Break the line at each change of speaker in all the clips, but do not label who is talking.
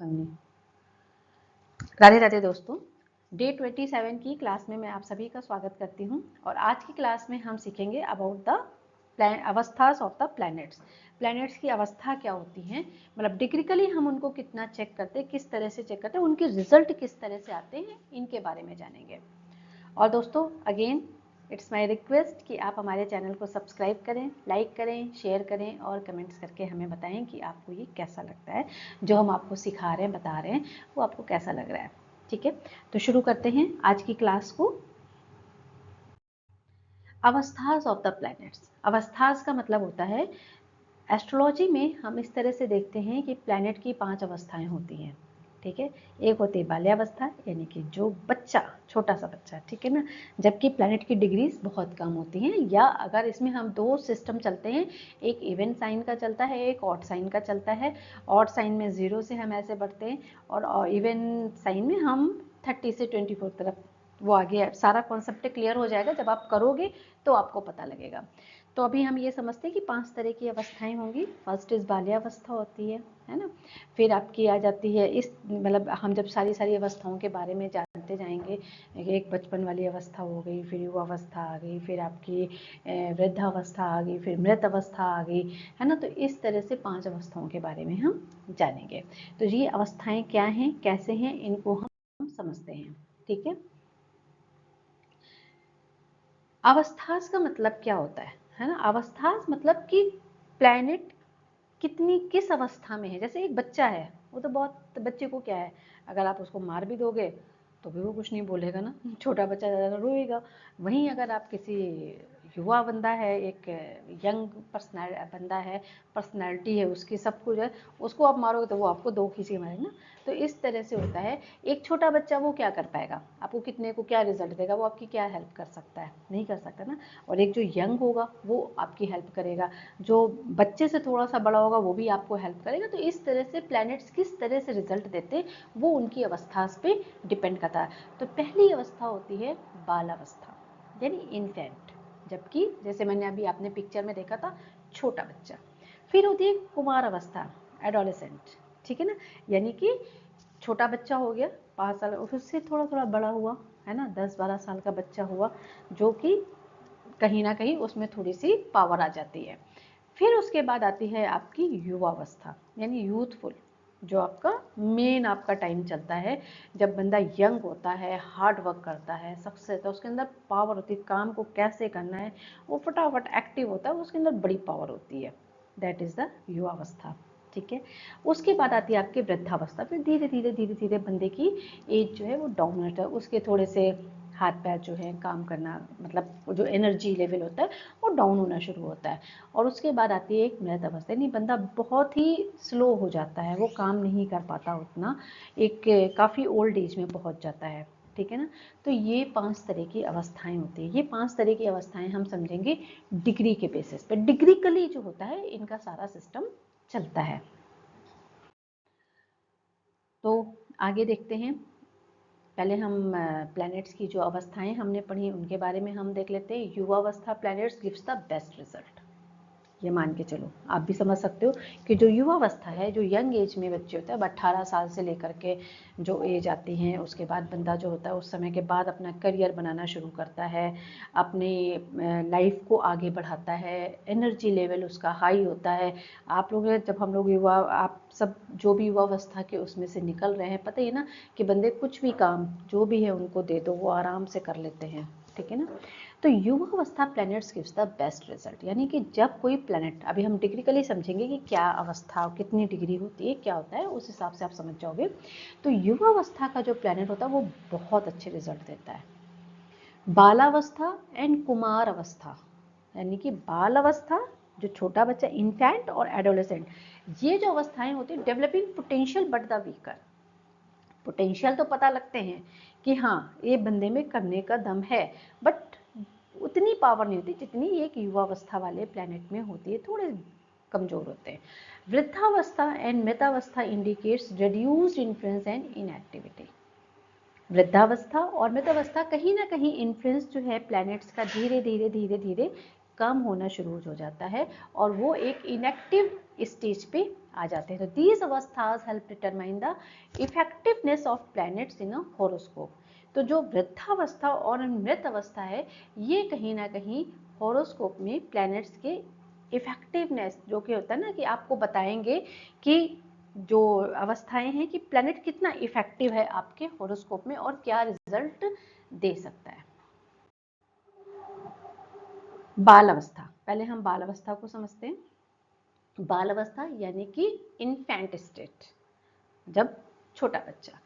समझी। राधे राधे दोस्तों, डे 27 की क्लास में मैं आप सभी का स्वागत करती हूं और आज की क्लास में हम सीखेंगे अबाउट द अवस्थास ऑफ द प्लैनेट्स। प्लैनेट्स की अवस्था क्या होती हैं, मतलब डिग्रिकली हम उनको कितना चेक करते हैं, किस तरह से चेक करते हैं, उनके रिजल्ट किस तरह से आते हैं, इनके बारे में जानेंगे। और दोस्तों अगेन इट्स माय रिक्वेस्ट कि आप हमारे चैनल को सब्सक्राइब करें, लाइक करें, शेयर करें और कमेंट्स करके हमें बताएं कि आपको ये कैसा लगता है, जो हम आपको सिखा रहे हैं, बता रहे हैं, वो आपको कैसा लग रहा है। ठीक है, तो शुरू करते हैं आज की क्लास को। अवस्थास ऑफ द प्लैनेट्स। अवस्थास का मतलब होता है, एस्ट्रोलॉजी में हम इस तरह से देखते हैं कि प्लैनेट की 5 अवस्थाएं होती हैं। ठीक है, एक होती है बाल्यावस्था, यानी कि जो बच्चा, छोटा सा बच्चा, ठीक है ना, जबकि प्लैनेट की डिग्रीज बहुत कम होती हैं। या अगर इसमें हम 2 सिस्टम चलते हैं, एक इवन साइन का चलता है, एक ऑड साइन का चलता है। ऑड साइन में 0 से हम ऐसे बढ़ते हैं और इवन साइन में हम 30 से 24 तरफ, वो आगे सारा कॉन्सेप्ट क्लियर हो जाएगा, जब आप करोगे तो आपको पता लगेगा। तो अभी हम ये समझते हैं कि 5 तरह की अवस्थाएं होंगी। फर्स्ट इज बाल्यावस्था होती है ना। फिर आपकी आ जाती है इस, मतलब हम जब सारी अवस्थाओं के बारे में जानते जाएंगे, एक बचपन वाली अवस्था हो गई, फिर युवावस्था आ गई, फिर आपकी वृद्धावस्था आ गई, फिर मृत अवस्था आ गई, है ना। तो इस तरह से 5 अवस्थाओं के बारे में हम जानेंगे। तो ये अवस्थाएं क्या हैं, कैसे हैं, इनको हम समझते हैं। ठीक है, अवस्थास का मतलब क्या होता है ना। अवस्थास मतलब कि प्लैनेट किस अवस्था में है। जैसे एक बच्चा है, वो तो बहुत, बच्चे को क्या है, अगर आप उसको मार भी दोगे तो भी वो कुछ नहीं बोलेगा ना, छोटा बच्चा ज़्यादा रोएगा। वहीं अगर आप किसी युवा बंदा है, एक यंग बंदा है, पर्सनैलिटी है उसकी, सब कुछ है, उसको आप मारोगे तो वो आपको 2 खींचे मारेगा ना। तो इस तरह से होता है। एक छोटा बच्चा वो क्या कर पाएगा, आपको कितने को क्या रिजल्ट देगा, वो आपकी क्या हेल्प कर सकता है, नहीं कर सकता ना। और एक जो यंग होगा वो आपकी हेल्प करेगा, जो बच्चे से थोड़ा सा बड़ा होगा वो भी आपको हेल्प करेगा। तो इस तरह से प्लैनेट्स किस तरह से रिजल्ट देते हैं वो उनकी अवस्था पे डिपेंड करता है। तो पहली अवस्था होती है बालावस्था, यानी इन्फेंट, जबकि जैसे मैंने अभी आपने पिक्चर में देखा था, छोटा बच्चा। फिर होती है कुमार अवस्था, एडोलेसेंट, ठीक है ना, यानी कि छोटा बच्चा हो गया 5 साल, उससे थोड़ा थोड़ा बड़ा हुआ, है ना, 10-12 साल का बच्चा हुआ, जो कि कहीं ना कहीं उसमें थोड़ी सी पावर आ जाती है। फिर उसके बाद आती है आपकी युवावस्था, यानी यूथफुल, जो आपका मेन आपका टाइम चलता है, जब बंदा यंग होता है, हार्ड वर्क करता है, सक्सेस, तो उसके अंदर पावर होती है, काम को कैसे करना है वो फटाफट एक्टिव होता है, उसके अंदर बड़ी पावर होती है। दैट इज़ द युवावस्था। ठीक है, उसके बाद आती है आपकी वृद्धावस्था। फिर धीरे धीरे बंदे की एज जो है वो डाउन होता है, उसके थोड़े से हाथ पैर जो है काम करना, मतलब जो एनर्जी लेवल होता है वो डाउन होना शुरू होता है। और उसके बाद आती है एक मृत अवस्था, यानी बंदा बहुत ही स्लो हो जाता है, वो काम नहीं कर पाता उतना, एक काफ़ी ओल्ड एज में पहुंच जाता है। ठीक है ना। तो ये 5 तरह की अवस्थाएं होती हैं। ये 5 तरह की अवस्थाएं हम समझेंगे डिग्री के बेसिस पे। डिग्रिकली जो होता है इनका सारा सिस्टम चलता है। तो आगे देखते हैं। पहले हम प्लैनेट्स की जो अवस्थाएं हमने पढ़ी उनके बारे में हम देख लेते हैं। युवावस्था planets gives the best result, ये मान के चलो, आप भी समझ सकते हो कि जो युवावस्था है, जो यंग एज में बच्चे होते हैं, 18 साल से लेकर के जो एज आती हैं, उसके बाद बंदा जो होता है उस समय के बाद अपना करियर बनाना शुरू करता है, अपनी लाइफ को आगे बढ़ाता है, एनर्जी लेवल उसका हाई होता है। आप लोग जब हम लोग युवा, आप सब जो भी युवावस्था के उसमें से निकल रहे हैं, पता ही ना कि बंदे कुछ भी काम जो भी है उनको दे दो, वो आराम से कर लेते हैं। ठीक है ना। तो युवावस्था planets gives the best result, यानी कि जब कोई प्लैनेट, अभी हम डिग्रिकली समझेंगे कि क्या अवस्था, कितनी डिग्री होती है, क्या होता है, उस हिसाब से आप समझ जाओगे। तो युवावस्था का जो प्लैनेट होता है वो बहुत अच्छे रिजल्ट देता है। बालावस्था एंड कुमार अवस्था, यानी कि बाल अवस्था जो छोटा बच्चा, इन्फेंट, और एडोलेसेंट, ये जो अवस्थाएं होती है, developing potential but the weaker. Potential तो पता लगते हैं कि हाँ ये बंदे में करने का दम है, बट उतनी पावर नहीं होती जितनी एक युवावस्था वाले प्लैनेट में होती है, थोड़े कमजोर होते हैं। वृद्धावस्था एंड मृतावस्था indicates reduced influence and inactivity. वृद्धावस्था और मृतावस्था कहीं ना कहीं इन्फ्लुएंस जो है प्लैनेट्स का धीरे धीरे कम होना शुरू हो जाता है और वो एक इनएक्टिव स्टेज पे आ जाते हैं। तो दीज अवस्थास help determine the effectiveness of planets in a horoscope. तो जो वृद्धावस्था और मृत अवस्था है, ये कहीं ना कहीं हॉरोस्कोप में प्लैनेट्स के इफेक्टिवनेस जो कि होता है ना कि आपको बताएंगे कि जो अवस्थाएं हैं कि प्लैनेट कितना इफेक्टिव है आपके हॉरोस्कोप में और क्या रिजल्ट दे सकता है। बाल अवस्था, पहले हम बाल अवस्था को समझते हैं। बाल अवस्था यानी कि इन्फेंट स्टेट, जब छोटा बच्चा।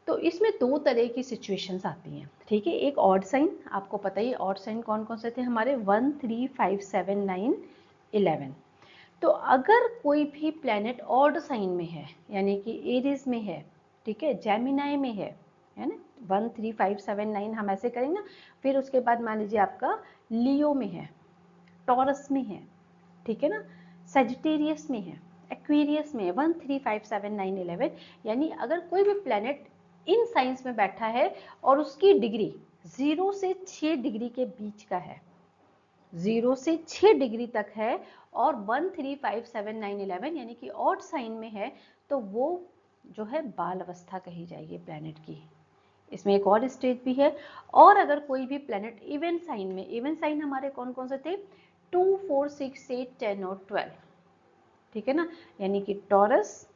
तो इसमें दो तरह की सिचुएशंस आती हैं, ठीक है। एक ऑड साइन, आपको पता ही ऑड साइन कौन कौन से थे हमारे 1, 3, 5, 7, 9, 11। तो अगर कोई भी प्लैनेट ऑड साइन में है यानी कि एरीज में है, ठीक है, जेमिनाई में है ना, 1, 3, 5, 7, 9 हम ऐसे करेंगे ना। फिर उसके बाद मान लीजिए आपका लियो में है, टॉरस में है, ठीक है ना, सेजिटेरियस में है, एक्वेरियस में है, 1, 3, 5, 7, 9, 11। यानी अगर कोई भी प्लैनेट इन साइंस में बैठा है और उसकी डिग्री 0 से 6 डिग्री के बीच का है, 0 से 6 डिग्री तक है और 1, 3, 5, 7, 9, 11 यानी कि ऑड साइन में है, तो वो जो है बाल अवस्था कही जाएगी प्लैनेट की। इसमें एक और स्टेज भी है। और अगर कोई भी प्लैनेट इवन साइन में, इवन साइन हमारे कौन कौन से थे, 2, 4, 6, 8, 10 और 12, ठीक है ना, यानी कि टॉरस,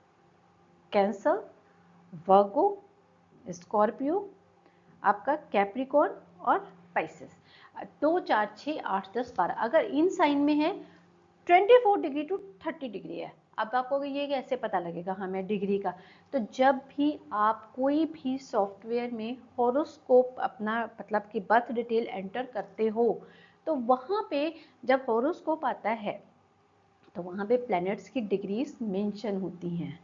कैंसर, वर्गो, स्कॉर्पियो, आपका कैप्रिकॉर्न और पाइसेस, 2, 4, 6, 8, 10, 12। अगर इन साइन में है 24 डिग्री टू 30 डिग्री है। अब आपको ये कैसे पता लगेगा हमें डिग्री का, तो जब भी आप कोई भी सॉफ्टवेयर में हॉरोस्कोप अपना मतलब कि बर्थ डिटेल एंटर करते हो, तो वहाँ पे जब हॉरोस्कोप आता है तो वहाँ पे प्लैनेट्स की डिग्रीज मेंशन होती हैं।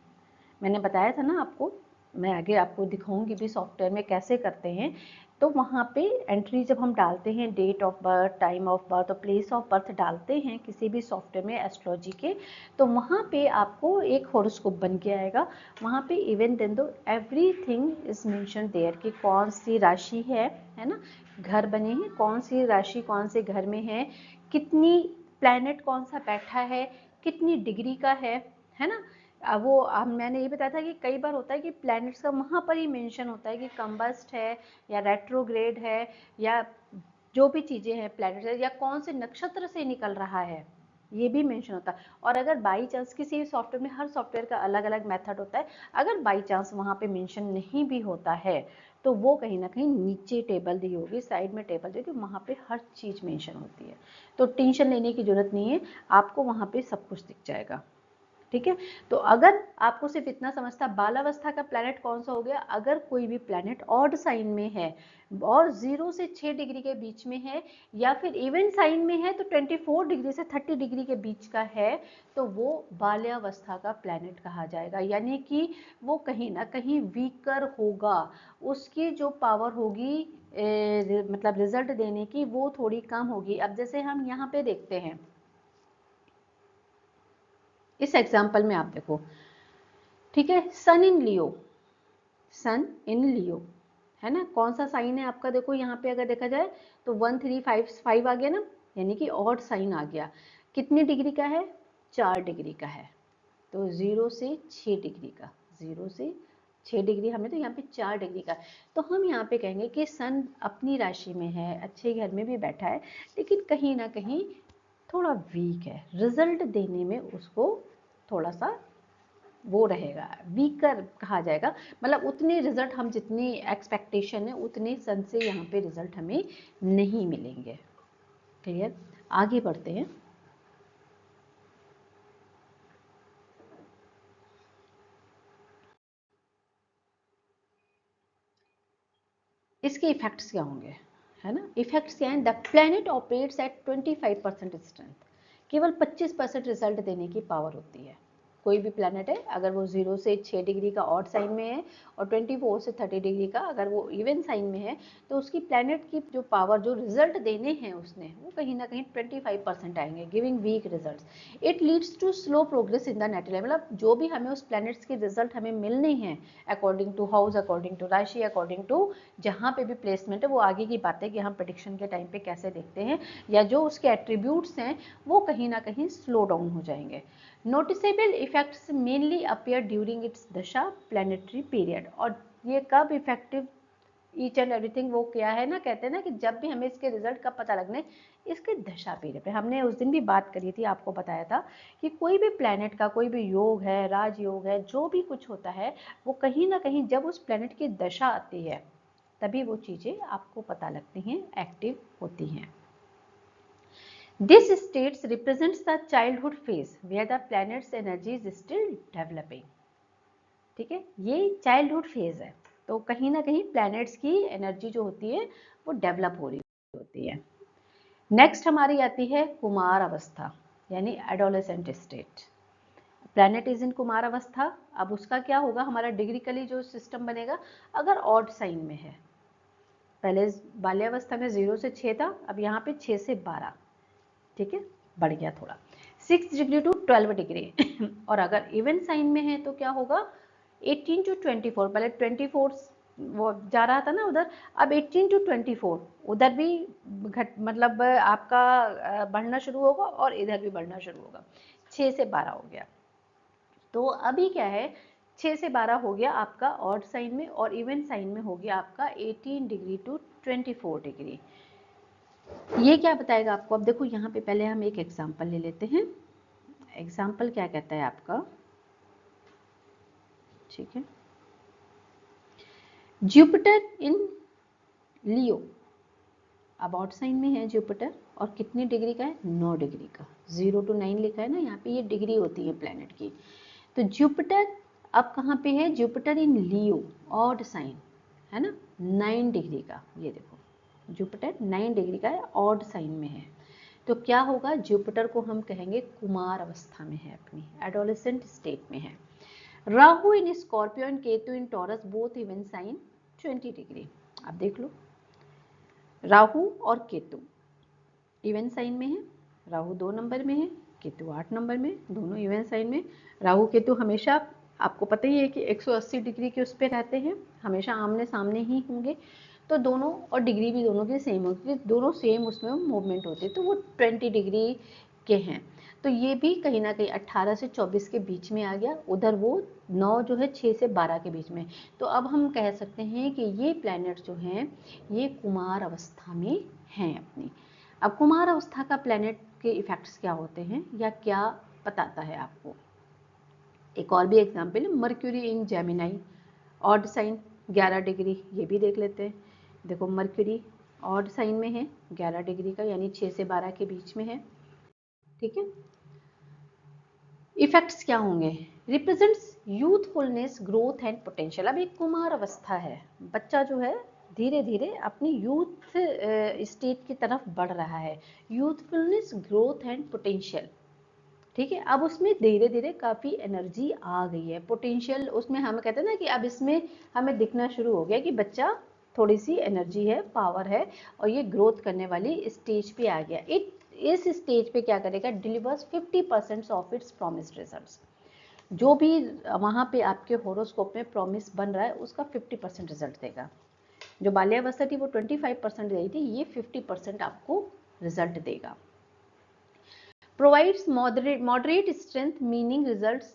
मैंने बताया था ना आपको, मैं आगे आपको दिखाऊंगी भी सॉफ्टवेयर में कैसे करते हैं। तो वहाँ पे एंट्री जब हम डालते हैं, date of birth, time of birth और प्लेस ऑफ बर्थ डालते हैं किसी भी सॉफ्टवेयर में एस्ट्रोलॉजी के, तो वहाँ पे आपको एक हॉरोस्कोप बन के आएगा। वहाँ पे इवन देन दो एवरीथिंग इज मेंशन देयर कि कौन सी राशि है ना, घर बने हैं, कौन सी राशि कौन से घर में है, कितनी प्लैनेट कौन सा बैठा है, कितनी डिग्री का है ना। वो मैंने ये बताया था कि कई बार होता है कि प्लैनेट्स का वहाँ पर ही मेंशन होता है कि कंबस्ट है या रेट्रोग्रेड है या जो भी चीज़ें हैं प्लैनेट, या कौन से नक्षत्र से निकल रहा है, ये भी मेंशन होता है। और अगर बाई चांस किसी सॉफ्टवेयर में, हर सॉफ्टवेयर का अलग अलग मेथड होता है, अगर बाई चांस वहाँ पे मेंशन नहीं भी होता है तो वो कहीं ना कहीं नीचे टेबल दी होगी, साइड में टेबल दी होगी, वहाँ पे हर चीज़ मेंशन होती है। तो टेंशन लेने की जरूरत नहीं है, आपको वहाँ पे सब कुछ दिख जाएगा, ठीक है। तो अगर आपको सिर्फ इतना समझता, बालावस्था का प्लैनेट कौन सा हो गया, अगर कोई भी प्लैनेट ऑड साइन में है और 0 से 6 डिग्री के बीच में है या फिर इवन साइन में है तो 24 डिग्री से 30 डिग्री के बीच का है, तो वो बाल्यावस्था का प्लैनेट कहा जाएगा। यानी कि वो कहीं ना कहीं वीकर होगा, उसकी जो पावर होगी मतलब रिजल्ट देने की वो थोड़ी कम होगी। अब जैसे हम यहाँ पे देखते हैं इस एग्जाम्पल में, आप देखो, ठीक है, Sun in Leo, sun in लियो है ना, कौन सा साइन है आपका, देखो यहाँ पे अगर देखा जाए तो 1, 3, 5, 5 आ गया ना, यानी कि ऑड साइन आ गया। कितनी डिग्री का है, 4 डिग्री का है। तो 0 से 6 डिग्री का, 0 से 6 डिग्री हमें, तो यहाँ पे 4 डिग्री का। तो हम यहाँ पे कहेंगे कि सन अपनी राशि में है, अच्छे घर में भी बैठा है, लेकिन कहीं ना कहीं थोड़ा वीक है, रिजल्ट देने में उसको थोड़ा सा वो रहेगा, वीकर कहा जाएगा। मतलब उतने रिजल्ट हम जितनी एक्सपेक्टेशन है उतने सन से यहाँ पे रिजल्ट हमें नहीं मिलेंगे। क्लियर, आगे बढ़ते हैं। इसके इफेक्ट्स क्या होंगे, है ना। इफेक्ट्स क्या हैं, the planet operates at 25% strength, केवल 25% रिजल्ट देने की पावर होती है। कोई भी प्लैनेट है अगर वो 0 से 6 डिग्री का ऑड साइन में है और 24 से 30 डिग्री का अगर वो इवन साइन में है, तो उसकी प्लैनेट की जो पावर, जो रिजल्ट देने हैं उसने, वो कहीं ना कहीं 25% आएंगे, giving weak results. It leads to slow progress in the natal, मतलब जो भी हमें उस प्लैनेट्स के रिजल्ट हमें मिलने हैं according to house, according to राशि, अकॉर्डिंग टू जहाँ पे भी प्लेसमेंट है, वो आगे की बातें कि हम प्रेडिक्शन के टाइम पे कैसे देखते हैं, या जो उसके एट्रीब्यूट्स हैं वो कहीं ना कहीं स्लो डाउन हो जाएंगे। Noticeable effects mainly appear during its दशा प्लैनेटरी पीरियड। और ये कब इफेक्टिव ईच एंड एवरीथिंग वो क्या है ना, कहते हैं ना कि जब भी हमें इसके रिजल्ट कब पता लगने, इसके दशा पीरियड पे। हमने उस दिन भी बात करी थी, आपको बताया था कि कोई भी प्लैनेट का कोई भी योग है, राजयोग है, जो भी कुछ होता है वो कहीं ना कहीं जब उस प्लैनेट की दशा आती है तभी वो चीज़ें आपको पता लगती हैं, एक्टिव होती हैं। This states represents the childhood phase where the planet's energy is still developing। ठीक है, ये चाइल्डहुड फेज है, तो कहीं ना कहीं प्लैनेट्स की एनर्जी जो होती है वो डेवलप हो रही होती है। नेक्स्ट हमारी आती है कुमार अवस्था, यानी एडोलेसेंट स्टेट। प्लैनेट इज इन कुमार अवस्था। अब उसका क्या होगा, हमारा डिग्रिकली जो सिस्टम बनेगा, अगर ऑड साइन में है, पहले बाल्यावस्था में 0 से 6 था, अब यहाँ पे 6 से 12, ठीक है, बढ़ गया थोड़ा, 6 डिग्री टू 12 डिग्री। और अगर इवन साइन में है तो क्या होगा, 18 टू 24, पहले 24 वो जा रहा था ना उधर, अब 18 टू 24 उधर भी मतलब आपका बढ़ना शुरू होगा और इधर भी बढ़ना शुरू होगा, 6 से 12 हो गया। तो अभी क्या है, 6 से 12 हो गया आपका ऑड साइन में, और इवन साइन में हो गया आपका 18 डिग्री टू 24 डिग्री। ये क्या बताएगा आपको, अब देखो यहाँ पे पहले हम एक एग्जांपल ले लेते हैं। एग्जांपल क्या कहता है आपका, ठीक है, जुपिटर इन लियो, अब ऑड साइन में है जुपिटर, और कितनी डिग्री का है, 9 डिग्री का, 0 to 9 लिखा है ना यहाँ पे, ये डिग्री होती है प्लैनेट की। तो जुपिटर अब कहाँ पे है, Jupiter in Leo, odd sign है ना, 9 डिग्री का, ये देखो जुपिटर 9 डिग्री का है, ऑड साइन में है। तो क्या होगा, जुपिटर को हम कहेंगे कुमार अवस्था में है, अपनी एडोलेसेंट स्टेट में है। Rahu in Scorpio and Ketu in Taurus both even sign 20 डिग्री। अब देख लो, राहु और केतु इवन साइन में है, राहु 2 नंबर में है, केतु 8 नंबर में, दोनों इवन साइन में। राहु केतु हमेशा आपको पता ही है कि 180 डिग्री के उस पर रहते हैं, हमेशा आमने सामने ही होंगे, तो दोनों, और डिग्री भी दोनों की सेम होगी, दोनों सेम उसमें मूवमेंट होती है, तो वो 20 डिग्री के हैं। तो ये भी कहीं ना कहीं 18 से 24 के बीच में आ गया, उधर वो 9 जो है 6 से 12 के बीच में। तो अब हम कह सकते हैं कि ये प्लैनेट्स जो हैं ये कुमार अवस्था में हैं अपनी। अब कुमार अवस्था का प्लैनेट के इफेक्ट्स क्या होते हैं या क्या बताता है आपको, एक और भी एग्जाम्पल है, मर्क्यूरी इन जेमिनाई, ऑड साइन 11 डिग्री, ये भी देख लेते हैं। देखो मर्क्यूरी ऑड साइन में है 11 डिग्री का, यानी 6 से 12 के बीच में है, ठीक है। इफेक्ट्स क्या होंगे, represents youthfulness, growth and potential. अब एक कुमार अवस्था है, बच्चा जो है धीरे धीरे अपनी यूथ स्टेट की तरफ बढ़ रहा है, यूथफुलनेस, ग्रोथ एंड पोटेंशियल, ठीक है। अब उसमें धीरे धीरे काफ़ी एनर्जी आ गई है, पोटेंशियल उसमें, हम कहते हैं ना कि अब इसमें हमें दिखना शुरू हो गया कि बच्चा थोड़ी सी एनर्जी है, पावर है, और ये ग्रोथ करने वाली स्टेज पे आ गया। इस स्टेज पे क्या करेगा, delivers 50% of its promised results. जो भी वहाँ पे आपके होरोस्कोप में प्रॉमिस बन रहा है उसका 50% रिजल्ट देगा। जो बाल्यावस्था थी वो 25% गई थी, ये 50% आपको रिजल्ट देगा। Provides moderate strength, meaning results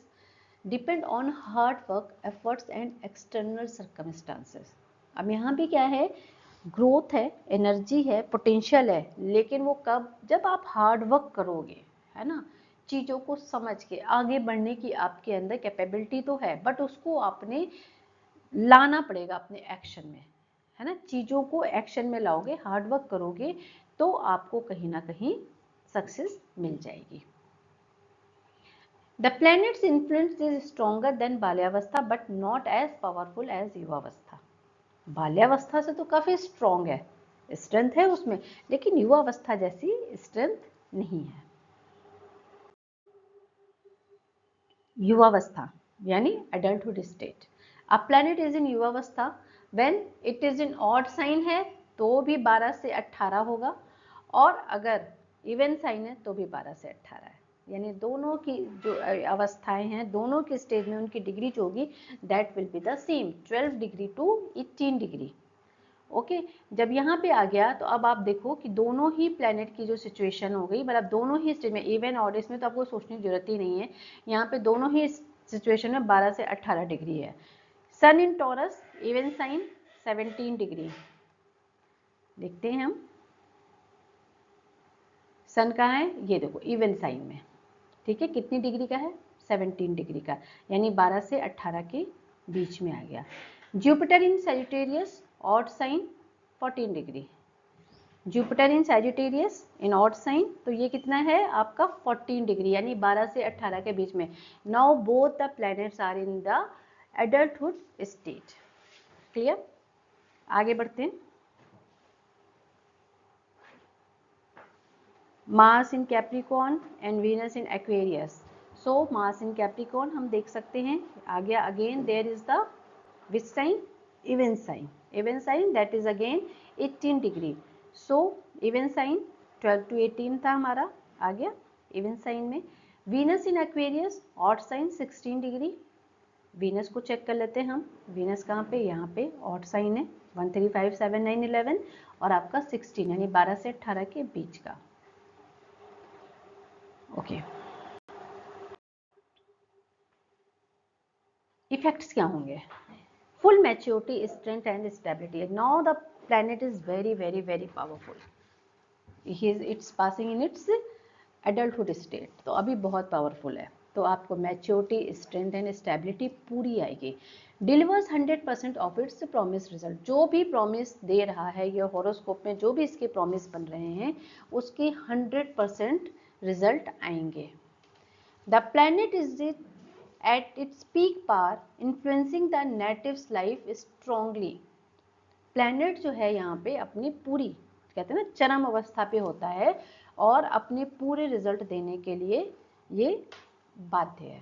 depend on hard work, efforts and external circumstances। अब यहाँ भी क्या है, ग्रोथ है, एनर्जी है, पोटेंशियल है, लेकिन वो कब, जब आप हार्ड वर्क करोगे, है ना, चीज़ों को समझ के आगे बढ़ने की आपके अंदर कैपेबिलिटी तो है, बट उसको आपने लाना पड़ेगा अपने एक्शन में, है ना, चीज़ों को एक्शन में लाओगे, हार्ड वर्क करोगे तो आपको कहीं ना कहीं सक्सेस मिल जाएगी। The planet's influence is stronger than बाल्यावस्था but not as powerful as युवावस्था। बाल्यावस्था से तो काफी स्ट्रॉन्ग है, स्ट्रेंथ है उसमें, लेकिन युवावस्था जैसी स्ट्रेंथ नहीं है। युवावस्था यानी एडल्टहुड स्टेट। अब प्लैनेट इज इन युवावस्था when it is in odd sign है तो भी 12 से 18 होगा, और अगर इवन साइन है तो भी 12 से 18 है, यानी दोनों की जो अवस्थाएं हैं, दोनों के स्टेज में उनकी डिग्री जो होगी that will be the same, 12 degree to 18 degree. Okay जब यहाँ पे आ गया तो अब आप देखो कि दोनों ही प्लेनेट की जो सिचुएशन हो गई, मतलब दोनों ही स्टेज में, इवन ऑड इसमें तो आपको सोचने की जरूरत ही नहीं है, यहाँ पे दोनों ही सिचुएशन में 12 से 18 डिग्री है। सन इन टॉरस इवन साइन 17 डिग्री, देखते हैं हम सन कहाँ है, ये देखो इवन साइन में, ठीक है, कितनी डिग्री का है, 17 डिग्री का, यानी 12 से 18 के बीच में आ गया। Jupiter in Sagittarius odd sign 14 degree, Jupiter in Sagittarius in odd sign, तो ये कितना है आपका 14 डिग्री, यानी 12 से 18 के बीच में। Now both the planets are in the adulthood stage. Clear, आगे बढ़ते हैं। Mars in Capricorn and Venus in Aquarius. So Mars in Capricorn हम देख सकते हैं, आ गया again there is the which sign, even sign, even sign that is again 18 degree. So even sign 12 to 18 था हमारा, आ गया इवन साइन में। Venus in Aquarius odd sign 16 degree, Venus को चेक कर लेते हैं हम, वीनस कहाँ पे, यहाँ पे ऑड साइन है 1 3 5 7 9 11 और आपका 16 यानी 12 से 18 के बीच का। ओके इफेक्ट्स क्या होंगे, full maturity, strength and stability. Now the planet is very very very powerful, it's passing in its adulthood state, तो अभी बहुत पावरफुल है, तो आपको मैच्योरिटी, स्ट्रेंथ एंड स्टेबिलिटी पूरी आएगी। Delivers 100% of its promise result, जो भी प्रॉमिस दे रहा है ये हॉरोस्कोप में, जो भी इसके प्रॉमिस बन रहे हैं उसके 100% रिजल्ट आएंगे। The planet is at its peak power influencing the natives life strongly। Planet जो है यहाँ पे अपनी पूरी, कहते हैं ना, चरम अवस्था पे होता है और अपने पूरे रिजल्ट देने के लिए ये बाध्य है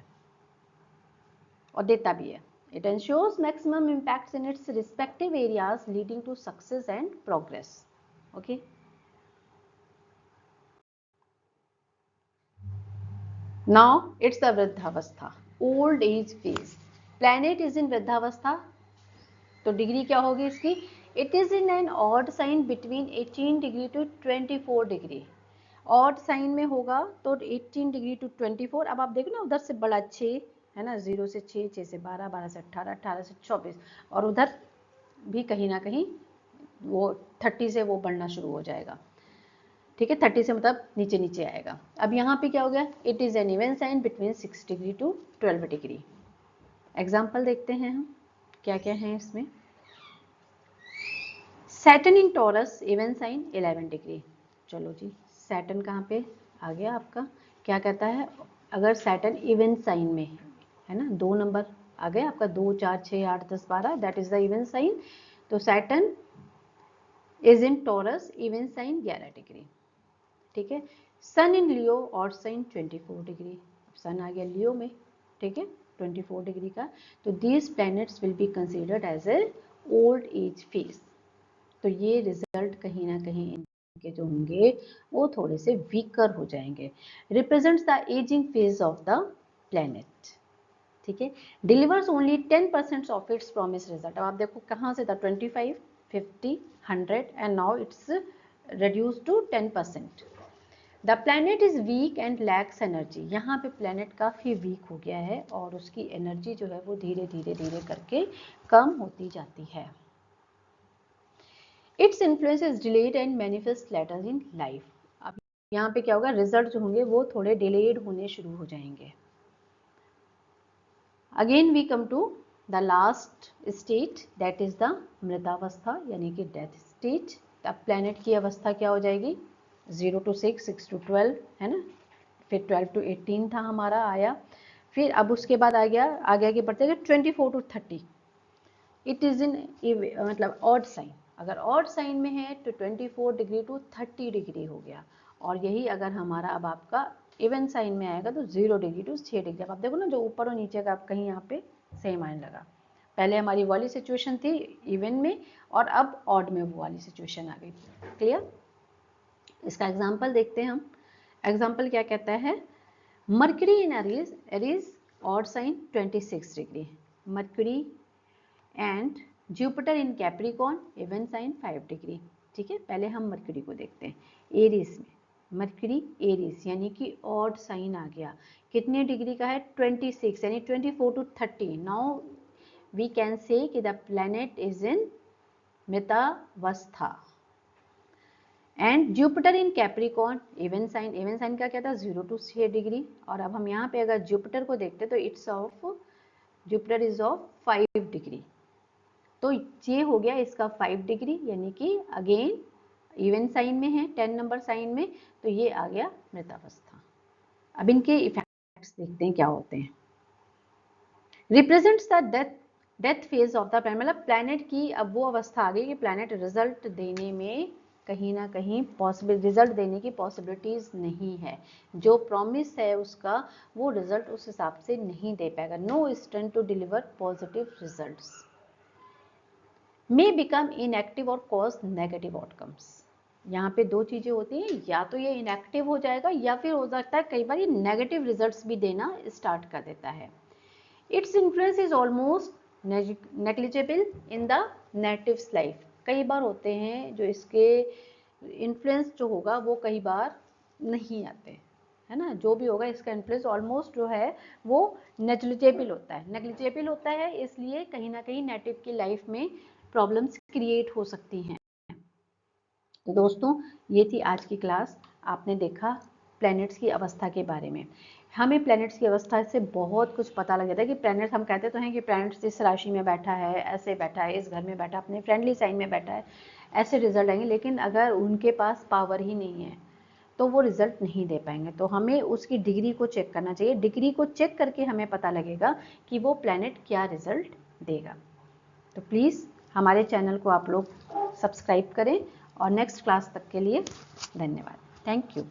और देता भी है। It ensures maximum impacts in its respective areas leading to success and progress। Okay? Now it's the वृद्धावस्था, old age phase। Planet is in वृद्धावस्था, तो डिग्री क्या होगी इसकी, it is in an odd sign between 18 degree to 24 degree. Odd sign में होगा तो 18 degree to 24। अब आप देखो ना उधर से बड़ा 6 है ना, 0 से 6, 6 से 12, 12 से 18, 18 से 24 और उधर भी कहीं ना कहीं वो 30 से वो बढ़ना शुरू हो जाएगा, ठीक है, 30 से मतलब नीचे नीचे आएगा। अब यहाँ पे क्या हो गया, it is an even sign between 6 degree to 12 degree. Example देखते हैं हम क्या क्या है इसमें। Saturn in Taurus even sign 11 degree, चलो जी सैटर्न कहाँ पे आ गया आपका, क्या कहता है, अगर सैटर्न इवन साइन में है ना, 2 नंबर आ गया आपका, 2 4 6 8 10 12, that is the even sign. तो Saturn is in Taurus even sign 11 degree, ठीक है। Sun in Leo odd sign 24 degree, Sun आ गया लियो में, ठीक है, 24 डिग्री का। तो these planets will be considered as a old age phase, तो ये रिजल्ट कहीं ना कहीं इनके जो होंगे वो थोड़े से वीकर हो जाएंगे। Represents the ageing phase of the planet, ठीक है। Delivers only 10% of its promise result. अब आप देखो कहाँ से था, 25 50 100 and now it's reduced to 10%। The planet is weak and lakhs energy, यहाँ पे प्लैनेट काफ़ी वीक हो गया है और उसकी एनर्जी जो है वो धीरे धीरे धीरे करके कम होती जाती है। Its influence is delayed and manifest later in life. अब यहाँ पे क्या होगा, रिजल्ट जो होंगे वो थोड़े डिलेड होने शुरू हो जाएंगे। Again we come to the last state that is the मृतावस्था यानी कि डेथ स्टेट। अब प्लैनेट की अवस्था क्या हो जाएगी, 0 to 6, 6 to 12 है ना, फिर 12 to 18 था हमारा आया, फिर अब उसके बाद आ गया आगे आगे बढ़ते गए 24 to 30। इट इज इन मतलब ऑड साइन, अगर ऑड साइन में है तो 24 डिग्री टू 30 डिग्री हो गया, और यही अगर हमारा अब आपका इवन साइन में आएगा तो 0 डिग्री टू 6 डिग्री। अब आप देखो ना जो ऊपर और नीचे का आप कहीं यहाँ पे सेम आने लगा, पहले हमारी वाली सिचुएशन थी इवन में और अब ऑड में वो वाली सिचुएशन आ गई। क्लियर, इसका एग्जाम्पल देखते हैं हम। एग्जाम्पल क्या कहता है, Mercury in Aries odd sign 26 degree, Mercury and Jupiter in Capricorn even sign 5 degree. ठीक है, पहले हम मरकरी को देखते हैं। एरीज में मरकरी एरीज यानी कि ऑड साइन आ गया, कितने डिग्री का है 26 यानी 24 to 30। Now we can say कि द प्लैनेट इज इन मितावस्था। And Jupiter in Capricorn even sign का क्या था 0 to 6 डिग्री। और अब हम यहाँ पे अगर जुपिटर को देखते तो it's of Jupiter is of 5 degree. तो ये हो गया इसका 5 डिग्री यानी कि अगेन इवन साइन में है 10 नंबर साइन में, तो ये आ गया मृतावस्था। अब इनके इफेक्ट्स देखते हैं क्या होते हैं। Represents the death phase of the planet, मतलब प्लैनेट की अब वो अवस्था आ गई कि प्लैनेट रिजल्ट देने में कहीं ना कहीं पॉसिबल रिजल्ट देने की पॉसिबिलिटीज नहीं है। जो प्रॉमिस है उसका वो रिजल्ट उस हिसाब से नहीं दे पाएगा। No strength to deliver positive results, may become inactive और कॉज नेगेटिव आउटकम्स। यहाँ पे दो चीजें होती हैं, या तो ये इनएक्टिव हो जाएगा या फिर हो सकता है कई बार ये नेगेटिव रिजल्ट्स भी देना स्टार्ट कर देता है। Its influence is almost negligible in the natives life. कई बार होते हैं जो इसके इन्फ्लुएंस जो होगा वो कई बार नहीं आते, है ना। जो भी होगा इसका इन्फ्लुएंस ऑलमोस्ट जो है वो नेग्लिजिबल होता है। नेग्लिजिबल होता है इसलिए कहीं ना कहीं नेटिव की लाइफ में प्रॉब्लम्स क्रिएट हो सकती हैं। तो दोस्तों ये थी आज की क्लास। आपने देखा प्लैनेट्स की अवस्था के बारे में। हमें प्लैनेट्स की अवस्था से बहुत कुछ पता लग जाता है कि प्लैनेट्स, हम कहते तो हैं कि प्लैनेट्स इस राशि में बैठा है, ऐसे बैठा है, इस घर में बैठा, अपने फ्रेंडली साइन में बैठा है, ऐसे रिजल्ट आएंगे। लेकिन अगर उनके पास पावर ही नहीं है तो वो रिजल्ट नहीं दे पाएंगे। तो हमें उसकी डिग्री को चेक करना चाहिए। डिग्री को चेक करके हमें पता लगेगा कि वो प्लैनेट क्या रिजल्ट देगा। तो प्लीज़ हमारे चैनल को आप लोग सब्सक्राइब करें और नेक्स्ट क्लास तक के लिए धन्यवाद। Thank you.